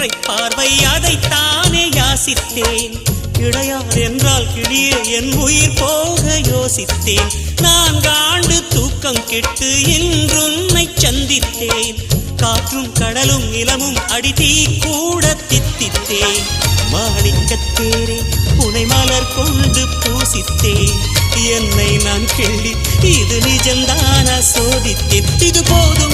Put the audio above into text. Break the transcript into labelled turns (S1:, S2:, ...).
S1: ஒற்றை பார்வை அதைத்தானே யாசித்தேன். கிடையார் என்றால் கிளியே என் உயிர் போக யோசித்தேன். 4 ஆண்டு தூக்கம் கெட்டு இன்றுன்னை சந்தித்தேன். காற்றும் கடலும் நிலமும் அடித்தீ கூட தித்தித்தேன். மாணிக்கத்தேரே புனை மலர் கொண்டு பூசித்தேன். என்னை நான் கிள்ளி இது நிஜந்தான சோதித்தேன். இது போதும்